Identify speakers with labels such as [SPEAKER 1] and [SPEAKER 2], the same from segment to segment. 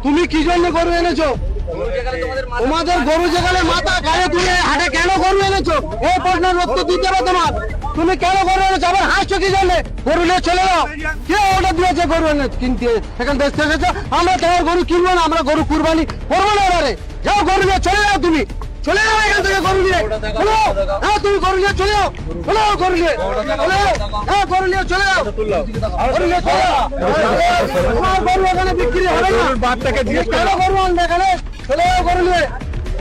[SPEAKER 1] তুমি কি জন্য গরু এনেছো? তোমাদের গরু যেখানে মাথা গায়ে তুলে হাটে কেন গরু এনেছো? এই প্রশ্নের উত্তর দিতে হবে তোমার। তুমি কেন গরু এনেছো? আবার হাসছো কি জন্য? গরু নিয়ে চলে যাও। কে অর্ডার দিয়েছে গরু এনে কিনতে? এখান বেচতে এসেছো। আমরা তোমার গরু কিনবো না, আমরা গরু কুরবানি করবো না। এবারে যাও, গরু নিয়ে চলে যাও। তুমি চলে যাও এখান থেকে গরু নিয়ে। বলো, হ্যাঁ তুমি গরু নিয়ে চলে যাও। বলো গরু নিয়ে চলে যাও। হ্যাঁ গরু নিয়ে চলে যাও। গরু নিয়ে চলে যাও। আমার গরু এখানে বিক্রি হবে না। বাচ্চাকে জিজ্ঞেস করো গরু আনবে এখানে। চলে যাও গরু নিয়ে।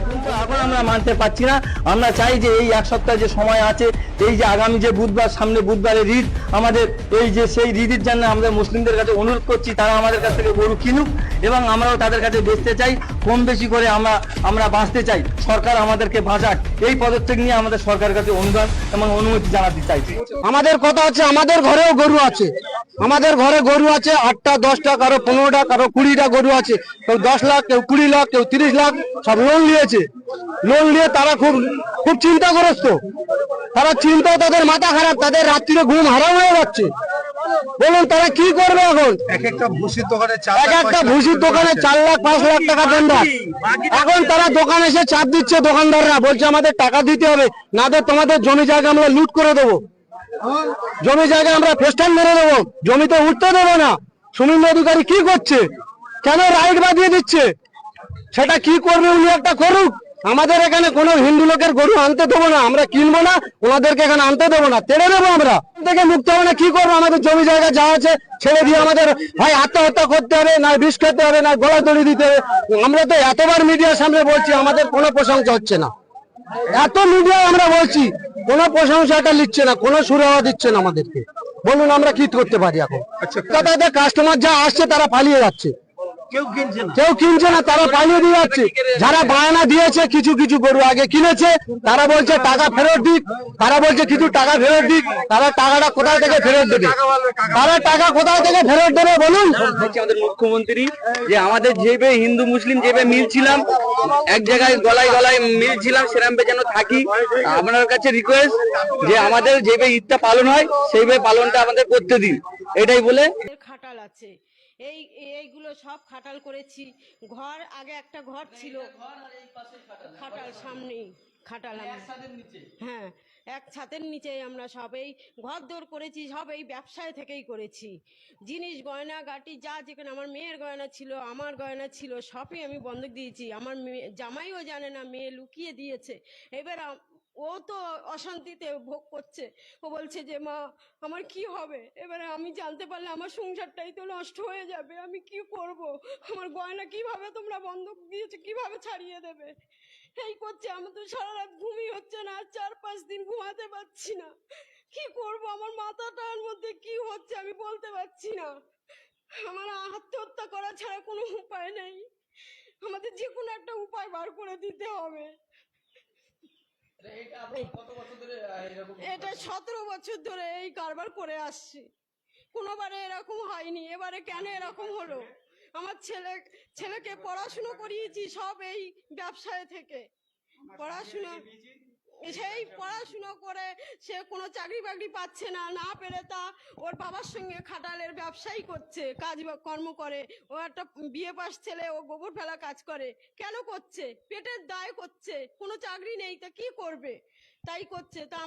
[SPEAKER 2] কিন্তু এখন আমরা মানতে পারছি না। আমরা চাই যে এই এক সপ্তাহ যে সময় আছে, এই যে আগামী যে বুধবার, সামনে বুধবারের ঈদ, আমাদের এই যে সেই ঈদের জন্য আমরা মুসলিমদের কাছে অনুরোধ করছি, তারা আমাদের কাছ থেকে গরু কিনুক এবং আমরাও তাদের কাছে বেচতে চাই। কম বেশি করে আমরা বাঁচতে চাই। সরকার আমাদেরকে বাঁচাক, এই পদক্ষেপ নিয়ে আমাদের সরকারের কাছে অনুদান এবং অনুমতি জানাতে চাইছি।
[SPEAKER 1] আমাদের কথা হচ্ছে, আমাদের ঘরেও গরু আছে। আমাদের ঘরে গরু আছে 8টা 10টা, কারো 15টা, কারো 20টা গরু আছে। কেউ 10 লাখ, কেউ 20 লাখ, কেউ 30 লাখ, সব লোন নিয়েছে। লোন নিয়ে তারা খুব খুব চিন্তাগ্রস্ত। তারা চিন্তা, তাদের মাথা খারাপ, তাদের রাত্রিরে ঘুম হারাম হয়ে যাচ্ছে। বলুন তারা কি করবে এখন?
[SPEAKER 3] এক একটা ভুসির দোকানে
[SPEAKER 1] এক একটা ভুসির দোকানে 4 লাখ 5 লাখ টাকা দেনদার। এখন তারা দোকানে এসে চাপ দিচ্ছে দোকানদাররা, বলছে আমাদের টাকা দিতে হবে, না তো তোমাদের জমি জায়গা আমরা লুট করে দেবো। জমি জায়গায় আমরা ফেস্টান মেরে দেবো, জমিতে উঠতে দেবো না। শুভেন্দু অধিকারী কি করছে? কেন রাইট বাদিয়ে দিচ্ছে? সেটা কি করবে উনি একটা করুক। আমাদের এখানে কোনো হিন্দু লোকের গরু আনতে দেবো না, আমরা কিনবো না, ওনাদেরকে এখানে আনতে দেবো না, তেড়ে দেবো। আমরা থেকে মুক্ত হবে না, কি করবো? আমাদের জমি জায়গা যা আছে ছেড়ে দিয়ে আমাদের হয় আত্মহত্যা করতে হবে, না বিষ খেতে হবে, না গলা দড়ি দিতে হবে। আমরা তো এতবার মিডিয়ার সামনে বলছি, আমাদের কোনো প্রশংসা হচ্ছে না। এত মিডিয়া আমরা বলছি, কোনো প্রশংসাটা নিচ্ছে না, কোনো সুরাহা দিচ্ছে না আমাদেরকে। বলুন আমরা কি করতে পারি এখন? তাদের কাস্টমার যা আসছে তারা পালিয়ে যাচ্ছে, কেউ কিনছে না, তারা পালিয়ে দিয়ে যাচ্ছে। যারা বায়না দিয়েছে, কিছু কিছু গরু আগে কিনেছে, তারা বলছে টাকা ফেরত দিক, তারা বলছে কিছু টাকা ফেরত দিক। তারা টাকাটা কোথায় থেকে ফেরত দেবে? তারা টাকা কোথায় থেকে ফেরত দেবে বলুন?
[SPEAKER 2] আমাদের মুখ্যমন্ত্রী যে আমাদের যেভাবে হিন্দু মুসলিম যেভাবে মিলছিলাম, এক জায়গায় গলায় গলায় মিলছিলাম, সেরকম যেন থাকি। আপনার কাছে রিকোয়েস্ট যে আমাদের যেভাবে ঈদটা পালন হয় সেইভাবে পালনটা আমাদের করতে দিন, এটাই বলে।
[SPEAKER 4] খাটাল আছে, এইগুলো সব খাটাল করেছি। ঘর আগে একটা ঘর ছিল, খাটাল সামনেই খাটাল, হ্যাঁ এক ছাদের নিচে আমরা সব এই ঘর দৌড় করেছি, সব এই ব্যবসায় থেকেই করেছি। জিনিস গয়না গাটি যা যেখানে আমার মেয়ের গয়না ছিল, আমার গয়না ছিল, সবই আমি বন্ধক দিয়েছি। আমার মেয়ে জামাইও জানে না, মেয়ে লুকিয়ে দিয়েছে। এবার ও তো অশান্তিতে ভোগ করছে। ও বলছে যে মা আমার কি হবে? এবারে আমি জানতে পারলে আমার সংসারটাই তো নষ্ট হয়ে যাবে, আমি কি করব? আমার গয়না কিভাবে তোমরা বন্ধক দিয়েছে, কিভাবে ছাড়িয়ে দেবে? এই করছে। আমার তো সারা রাত ঘুমই হচ্ছে না, 4-5 দিন ঘুমাতে পারছি না। কি করব? আমার মাথাটার মধ্যে কি হচ্ছে আমি বলতে পারছি না। আমার আত্মহত্যা করা ছাড়া কোনো উপায় নেই। আমাদের যে কোনো একটা উপায় বার করে দিতে হবে। এটা 17 বছর ধরে এই কারবার করে আসছি, কোনোবারে এরকম হয়নি। এবারে কেন এরকম হলো? আমার ছেলেকে পড়াশুনো করিয়েছি সব এই ব্যবসায় থেকে। সেই পড়াশুনো করে সে কোনো চাকরি বাকরি পাচ্ছে না, না পেরে তা ওর বাবার সঙ্গে খাটালের ব্যবসাই করছে, কাজ কর্ম করে। ও একটা বিয়ে পাস ছেলে, ও গোবর ফেলা কাজ করে। কেন করছে? পেটের দায় করছে, কোনো চাকরি নেই, তা কি করবে? তাই করছে। তা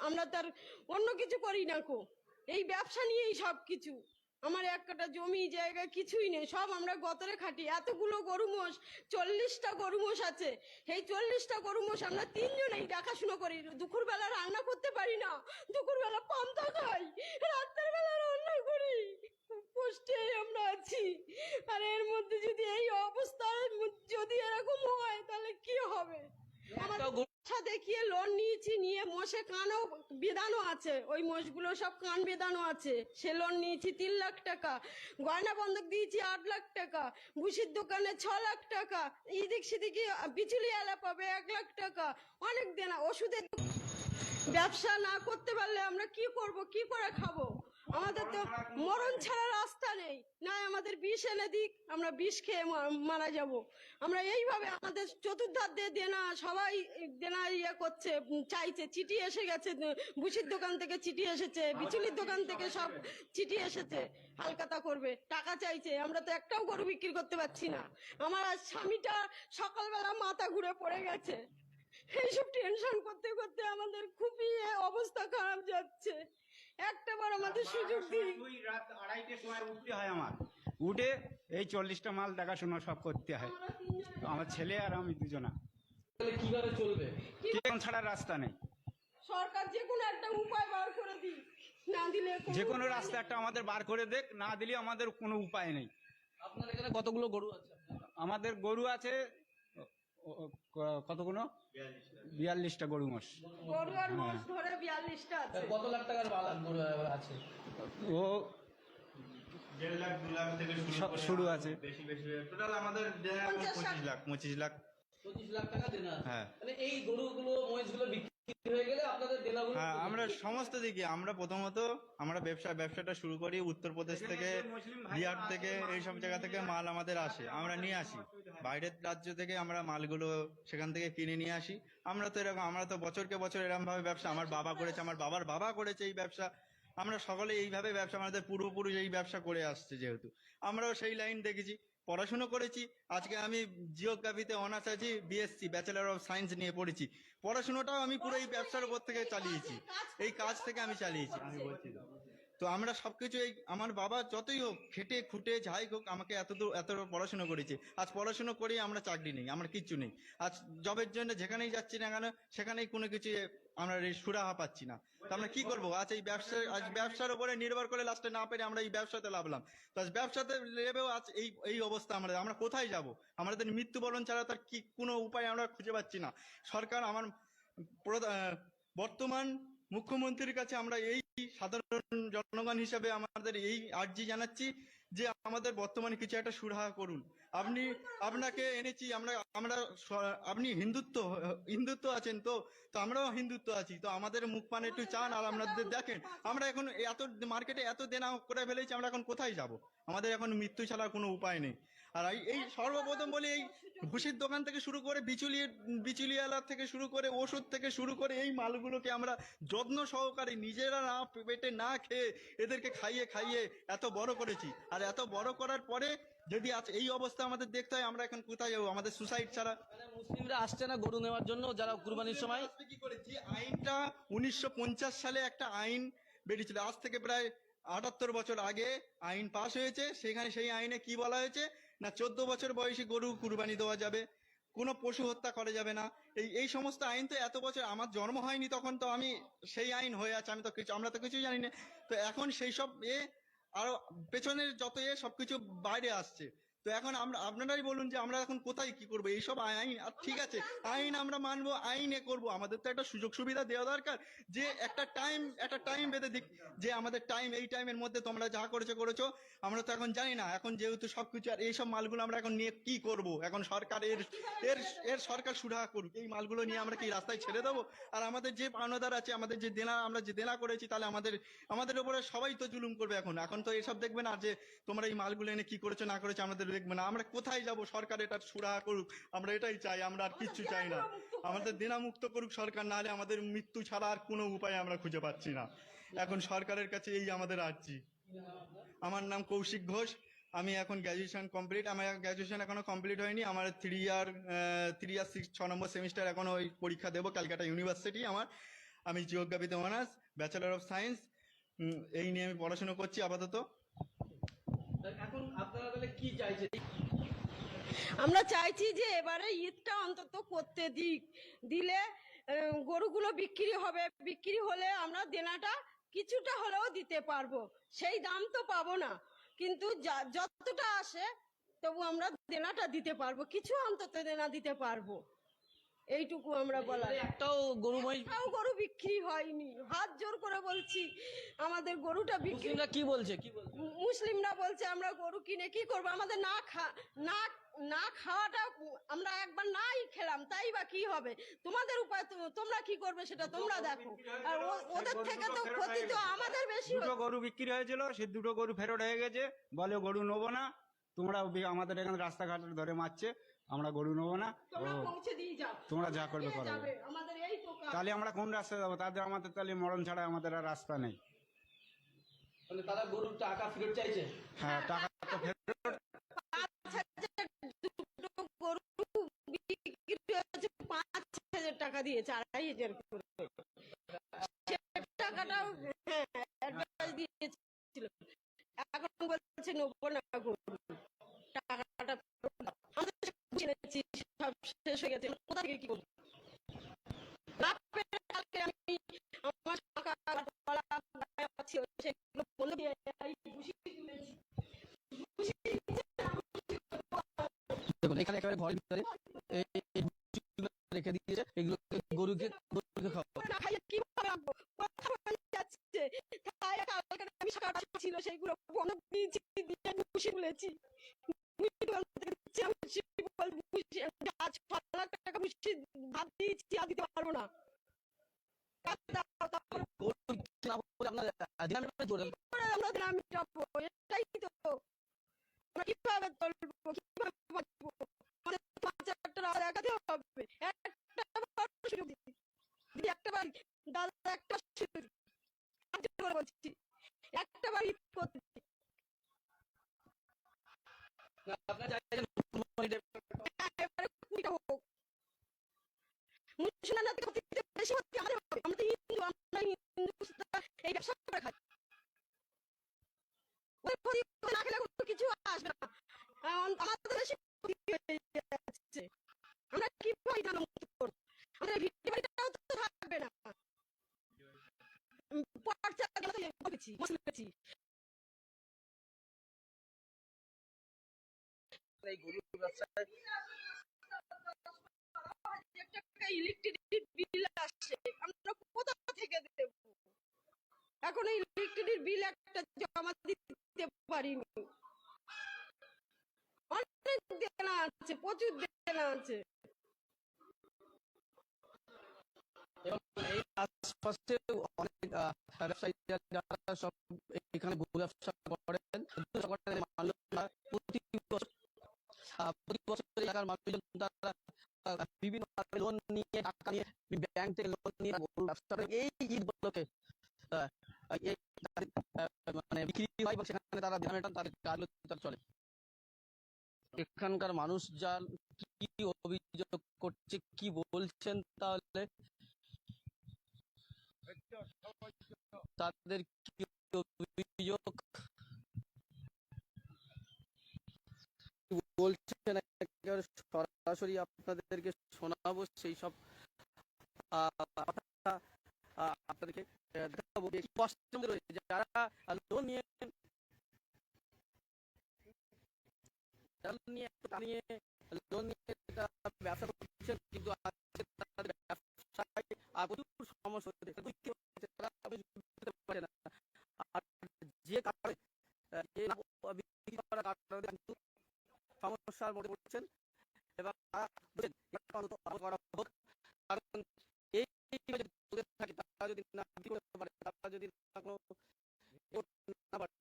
[SPEAKER 4] আমরা তার অন্য কিছু করি না কো, এই ব্যবসা নিয়েই সব কিছু। আমার একটা জমি জায়গা কিছুই নেই, সব আমরা গতরে খাটি। এতগুলো গরু মোষ, 40টা গরু মোষ আছে। এই 40টা গরু মোষ আমরা 3 জনেই দেখাশুনো করি। দুপুরবেলা রান্না করতে পারি না, দুপুরবেলা পান্তা খাই, রাতের বেলা রান্না করি, কষ্টে আমরা আছি। আর এর মধ্যে যদি এই অবস্থায় যদি এরকম হয় তাহলে কি হবে? আমার দেখিয়ে লোন নিয়েছি, নিয়ে মোষে কানও বেঁধানো আছে, ওই মোষগুলো সব কান বেঁধানো আছে। সে লোন নিয়েছি 3 লাখ টাকা, গয়না বন্ধক দিয়েছি 8 লাখ টাকা, ভুসির দোকানে 6 লাখ টাকা, এদিক সেদিকে বিচুলি এলা পাবে 1 লাখ টাকা, অনেক দেনা। ওষুধের ব্যবসা না করতে পারলে আমরা কি করব, কি করে খাবো? আমাদের তো মরণ ছাড়া রাস্তা নেই, না আমাদের বিষ এনে দিক, আমরা বিষ খেয়ে মারা যাব। আমরা এইভাবে আমাদের চতুর্ধার দিয়ে দেনা, সবাই দেনা করছে, চাইছে। চিঠি এসে গেছে, ভুসির দোকান থেকে চিঠি এসেছে, বিচুলির দোকান থেকে সব চিঠি এসেছে, হালকাতা করবে, টাকা চাইছে। আমরা তো একটাও গরু বিক্রি করতে পারছি না। আমার আজ স্বামীটা সকালবেলা মাথা ঘুরে পড়ে গেছে। এইসব টেনশন করতে করতে আমাদের খুবই অবস্থা খারাপ যাচ্ছে। একটাবার আমাদের সুযোগ দিই।
[SPEAKER 3] ওই রাত 2:30টার সময় উঠতে হয় আমার, উঠে এই 40টা মাল দেখাশোনা সব করতে হয়। আমার ছেলে আর আমি দুজনা।
[SPEAKER 2] তাহলে কিভাবে চলবে?
[SPEAKER 3] কিরকম ছাড়া রাস্তা নেই,
[SPEAKER 4] সরকার যে কোনো একটা উপায় বার করে দিই, না দিলে
[SPEAKER 3] যে কোনো রাস্তা একটা আমাদের বার করে দেখ, না দিলে আমাদের কোনো উপায় নেই।
[SPEAKER 2] আপনার এখানে কতগুলো গরু আছে?
[SPEAKER 3] আমাদের গরু আছে কতগুলো, 42টা গরু মোষ।
[SPEAKER 4] গরু আর মোষ ধরে 42টা আছে।
[SPEAKER 2] কত লাখ টাকার গরু আছে?
[SPEAKER 3] ও
[SPEAKER 5] 1.5 লাখ 2 লাখ থেকে
[SPEAKER 3] শুরু আছে।
[SPEAKER 5] বেশি বেশি টোটাল আমাদের 25 লাখ 25 লাখ
[SPEAKER 2] 25 লাখ টাকা দেনা আছে।
[SPEAKER 5] হ্যাঁ।
[SPEAKER 2] মানে এই গরুগুলো মহিষগুলো বিক্রি হয়ে গেলে আপনাদের দেনাগুলো?
[SPEAKER 5] হ্যাঁ, আমরা সমস্ত দিকে আমরা প্রথমত আমরা ব্যবসাটা শুরু করি উত্তরপ্রদেশ থেকে, বিহার থেকে, এইসব জায়গা থেকে মাল আমাদের আসে, আমরা নিয়ে আসি। বাইরের রাজ্য থেকে আমরা মালগুলো সেখান থেকে কিনে নিয়ে আসি। আমরা তো বছরকে বছর এরকম ভাবে ব্যবসা, আমার বাবা করেছে, আমার বাবার বাবা করেছে এই ব্যবসা। আমরা সকলে এইভাবে ব্যবসা, আমাদের পূর্বপুরুষ এই ব্যবসা করে আসছে, যেহেতু আমরাও সেই লাইন দেখেছি, পড়াশুনো করেছি। আজকে আমি জিওগ্রাফিতে অনার্স আছি, বিএসসি ব্যাচেলর অফ সায়েন্স নিয়ে পড়েছি। পড়াশোনাটাও আমি পুরো এই ব্যবসার উপর থেকে চালিয়েছি, এই কাজ থেকে আমি চালিয়েছি। আমি বলছি তো আমরা সবকিছু এই আমার বাবা যতই হোক খেটে খুঁটে যাই হোক আমাকে এত পড়াশোনা করেছে। আজ পড়াশোনা করে আমরা চাকরি নেই, আমার কিচ্ছু নেই। আজ জবের জন্য যেখানেই যাচ্ছি না কেন সেখানেই কোনো কিছু আমরা সুরাহা পাচ্ছি না। তো আমরা কি করবো? আজ ব্যবসার উপরে নির্ভর করে লাস্টে না পেরে আমরা এই ব্যবসাতে লাভলাম। তো আজ ব্যবসাতে লেবেও আজ এই অবস্থা। আমরা কোথায় যাব? আমাদের মৃত্যুবরণ ছাড়া তার কি কোনো উপায় আমরা খুঁজে পাচ্ছি না। সরকার, আমার বর্তমান মুখ্যমন্ত্রীর কাছে আমরা এই সাধারণ জনগণ হিসাবে আমাদের এই আর্জি জানাচ্ছি যে আমাদের বর্তমানে কিছু একটা সুরাহা করুন। আপনাকে এনেছি আপনি হিন্দুত্ব আছেন, তো আমরাও হিন্দুত্ব আছি, তো আমাদের মুখ পানে একটু চান আর আপনাদের দেখেন। আমরা এখন মার্কেটে এত দেনা করে ফেলেছি, আমরা এখন কোথায় যাব? আমাদের এখন মৃত্যু ছাড়া কোনো উপায় নেই। আর এই সর্বপ্রথম বলি, এই ভুসির দোকান থেকে শুরু করে বিচুলিওয়ালা থেকে শুরু করে ওষুধ থেকে শুরু করে এই মালগুলোকে আমরা যত্ন সহকারে নিজেরা না পেটে না খেয়ে এদেরকে খাইয়ে এত বড় করেছি। আর এত বড় করার পরে যদি আজ এই অবস্থা আমাদের দেখতে হয়, আমরা এখন কোথায় যাবো? আমাদের সুসাইড ছাড়া।
[SPEAKER 2] মানে মুসলিমরা আসছে না গরু নেওয়ার জন্য, যারা কুরবানির সময়?
[SPEAKER 3] কি করে যে আইনটা 1950 সালে একটা আইন বেরিয়েছিল, আজ থেকে প্রায় 78 বছর আগে আইন পাশ হয়েছে। সেই আইনে কি বলা হয়েছে না, 14 বছর বয়সী গরু কুরবানি দেওয়া যাবে, কোনো পশু হত্যা করা যাবে না। এই সমস্ত আইন তো এত বছর, আমার জন্ম হয়নি তখন, তো আমি সেই আইন হয়ে আছে, আমরা তো কিছুই জানি না। তো এখন সেই সব আরো পেছনের যত সবকিছু বাইরে আসছে। তো এখন আপনারাই বলুন যে আমরা এখন কোথায় কি করবো? এইসব আইন, আর ঠিক আছে আইন আমরা মানবো, আইনে করব, আমাদের তো একটা সুযোগ সুবিধা দেওয়া দরকার, যে একটা টাইম বেঁধে দিক, যে আমাদের এই টাইমের মধ্যে তোমরা যা করেছো। আমরা তো এখন জানি না, এখন যেহেতু সবকিছু, আর এইসব মালগুলো আমরা এখন নিয়ে কি করব? এখন সরকার এর সরকার সুরাহা করুক। এই মালগুলো নিয়ে আমরা কি রাস্তায় ছেড়ে দেবো? আর আমাদের যে পাওনাদার আছে, আমাদের যে আমরা যে দেনা করেছি, তাহলে আমাদের উপরে সবাই তো জুলুম করবে। এখন তো এসব দেখবে না যে তোমরা এই মালগুলো এনে কি করেছো না করেছো, আমাদের দেখবে না। আমরা কোথায় যাব? সরকার এটা সুরাহা করুক, আমরা এটাই চাই, আমরা আর কিচ্ছু চাই না। আমাদের দেনামুক্ত করুক সরকার, নাহলে আমাদের মৃত্যু ছাড়া আর কোনো উপায় আমরা খুঁজে পাচ্ছি না। এখন সরকারের কাছে এই আমাদের আর্জি। আমার নাম কৌশিক ঘোষ, আমি এখন গ্র্যাজুয়েশন কমপ্লিট, আমার গ্র্যাজুয়েশন এখনো কমপ্লিট হয়নি। আমার 3 ইয়ার 6 নম্বর সেমিস্টার এখনো ওই পরীক্ষা দেবো ক্যালকাটা ইউনিভার্সিটি। আমি জিওগ্রাফিতে অনার্স, ব্যাচেলর অফ সায়েন্স, এই নিয়ে আমি পড়াশোনা করছি আপাতত।
[SPEAKER 2] এখন আপনারা তাহলে কি চাইছেন?
[SPEAKER 4] আমরা চাইছি যে এবারে ঈদটা অন্তত করতে দিলে গরুগুলো বিক্রি হলে আমরা দেনাটা কিছুটা হলেও দিতে পারবো। সেই দাম তো পাবো না, কিন্তু যতটা আসে তবু আমরা দেনাটা দিতে পারবো, কিছু অন্তত দেনা দিতে পারবো। এইটুকু আমরা বলা।
[SPEAKER 2] একটাও গরু মহিষ
[SPEAKER 4] তাও গরু বিক্রি হয়নি, হাত জোর করে বলছি আমাদের গরুটা বিক্রি।
[SPEAKER 2] মুসলিমরা কি বলছে
[SPEAKER 4] মুসলিমরা বলছে আমরা গরু কিনে কি করবো, আমাদের না না খাওয়াটা আমরা একবার নাই খেলাম তাই বা কি হবে, তোমাদের উপায় তোমরা কি করবে সেটা তোমরা দেখো। আর ওদের থেকে তো ক্ষতি তো আমাদের বেশি
[SPEAKER 6] দুটো গরু বিক্রি হয়েছিল, সে দুটো গরু ফেরত হয়ে গেছে, বলে গরু নেবো না, তোমরা আমাদের এখানে রাস্তাঘাট ধরে মারছে, আমরা গরু নেবো না,
[SPEAKER 4] তোমরা পৌঁছে দিয়ে যাও,
[SPEAKER 6] তোমরা যা করবে
[SPEAKER 4] কে
[SPEAKER 6] করো।
[SPEAKER 4] যাবে? আমাদের এই তো কাজ।
[SPEAKER 6] তাহলে আমরা কোন রাস্তায় যাবো? তাদের আমাদের তাহলে মরণ ছাড়া আমাদের আর রাস্তা নেই।
[SPEAKER 2] মানে তারা গরুর টাকা ফেরত চাইছে।
[SPEAKER 6] হ্যাঁ, টাকা তো ফেরত।
[SPEAKER 4] দুটো গরু বিক্রি হয়েছে 5,000 টাকা দিয়েছে, 2,500 করে। সে টাকাটাও অ্যাডভান্স দিয়েছিল, এখন বলছে নেবো না গরু, টাকাটা আমাদের কিনেছি সব শেষ হয়ে গেছে, কোথা থেকে কি করবো? লাভ পেলে কালকে আমি আমার টাকা ছিল সেগুলো বলে দিয়ে খুশি তুলেছি।
[SPEAKER 2] দেখুন এখানে একেবারে ঘরের ভিতরে এই ভুসিগুলো রেখে দিয়েছে, এগুলো গরুকে খাওয়াবো।
[SPEAKER 4] না খাইয়ে কিভাবে রাখবো? কথা বলে যাচ্ছে। তাই কালকে আমি সকাল ছিল সেগুলো বন্ধ দিয়েছি, দিয়ে খুশি তুলেছি। আজ 5 লাখ টাকা খুশি ভাত দিয়েছি, আর দিতে পারবো না।
[SPEAKER 2] গরু বিক্রি না করে আপনার দিনামিটা জোরে
[SPEAKER 4] আমরা গ্রামে যাবো, এটাই তো আমরা কিভাবে চলবো, কিভাবে বাঁচবো? আমাদের 5,000 টাকা দেখাতে হবে। একটা সুযোগ দিদি, একটা বার দাদা, একটা সুযোগ করে বলছি, একটা বার করতে
[SPEAKER 2] আপনার চাইছেন
[SPEAKER 4] এবারে 20টা হোক। মুসলমানরা থেকে বেশি হচ্ছে আমাদের হবে। আমরা তো হিন্দু, আমরা হিন্দু এই ব্যবসা করে খাই। ওই ক্ষতি না খেলে কোনো কিছু আসবে না, আমাদের বেশি ক্ষতি হয়ে যাচ্ছে। আমরা কিভাবে জানো মুক্ত করবো? আমাদের ভিটে বাড়িটাও তো থাকবে না। পর্চা করেছি, মুসলিম পেয়েছি।
[SPEAKER 2] এই গরুর ব্যবসায়
[SPEAKER 4] ইলেকট্রিক বিল আসছে, আমরা কোথা থেকে দেব? এখন ইলেকট্রিক বিল একটা জমা দিতে পারিনি, অনেক দেনা আছে, প্রচুর দেনা আছে।
[SPEAKER 2] এবং এই আশপাশে অনেক ব্যবসায়ী যারা সব এখানে গরু ব্যবসা করেন, প্রতি বছর এলাকার মানুষজন তারা বিভিন্ন লোন নিয়ে, টাকা নিয়ে, ব্যাংক থেকে লোন নিয়ে গরুর ব্যবসা করে। এই ঈদ উপলক্ষে মানে বিক্রি হয় এবং সেখানে তারা দিনা মেটান, তাদের কাজগুলো চলে। এখানকার মানুষ যা কি অভিযোগ করছে, কি বলছেন, তাহলে তাদের কি অভিযোগ বলছেন একেবারে সরাসরি আপনাদেরকে শোনাবো, সেই সব কথা আপনাদেরকে দেখাবো। কষ্টের মধ্যে রয়েছে যারা লোন নিয়ে ব্যবসা করছেন, কিন্তু তাদের ব্যবসায় প্রচুর সমস্যা হচ্ছে, তারা পারে না। আর যে কারণে বিক্রি করার কারণে কিন্তু সমস্যার মধ্যে পড়ছেন এবং তারা করা হোক, কারণ এই থাকে তারা যদি না বিক্রি করতে পারে, তারা যদি না কোনো না পারে,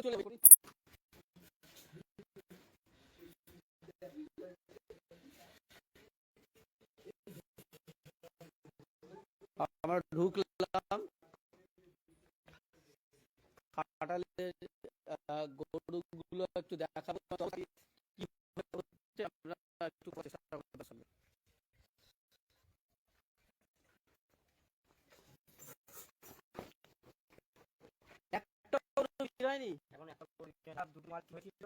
[SPEAKER 2] চলে আমরা ঢুকলাম খাটালের গরুগুলো একটু দেখাবো, কিভাবে হচ্ছে আমরা একটু চেষ্টা করতে পারবো। একটা গরু বিক্রি হয়নি,
[SPEAKER 7] এখন একটা দুটো মাল হয়েছিল,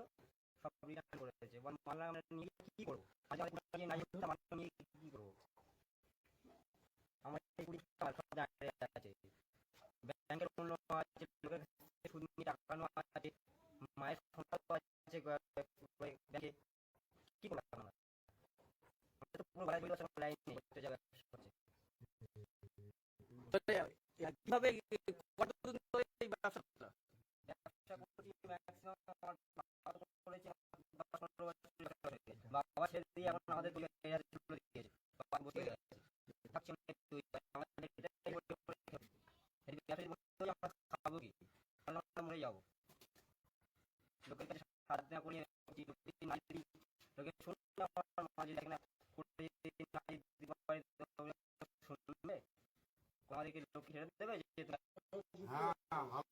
[SPEAKER 7] সব রিটার্ন করেছে। এবার মাল আমরা নিয়ে কি করবো? আজ আমাদের নাই মাল নিয়ে কি করবো? আমার 20 টাকা সব ব্যাংকের লোন আছে, লোকের কাছ থেকে সুদ নিয়ে টাকা নেওয়া আছে, মায়ের সন্তান আছে ব্যাংকে, কি করবে আপনারা? আমাদের তো পুরো বাড়ি পরিবার সব লাইন নেই, হচ্ছে যা ব্যবসা করছে।
[SPEAKER 2] কিভাবে কতদিন ধরে এই ব্যবসা চলে?
[SPEAKER 7] ব্যবসা করছি ম্যাক্সিমাম আমার বাবা তো করেছে 10-15 বছর ব্যবসা করেছে। বাবা ছেড়ে দিয়ে এখন আমাদের পরিবার চলে দিয়েছে, বাবা বসে গেছে, থাকছে না একটু, আমাদের এটাই বলে খেতে হবে। এই ব্যবসা যদি বন্ধ হয়ে যায়, আমরা খাবো কি? তাহলে আমরা মরে যাবো। লোকের কাছে সাহায্য না করিয়ে লোকের না দিই, লোকের শুনলে আমার মাঝে দেখে না করতে না দিতে পারে, শুনবে আমাদেরকে লোক ছেড়ে দেবে যে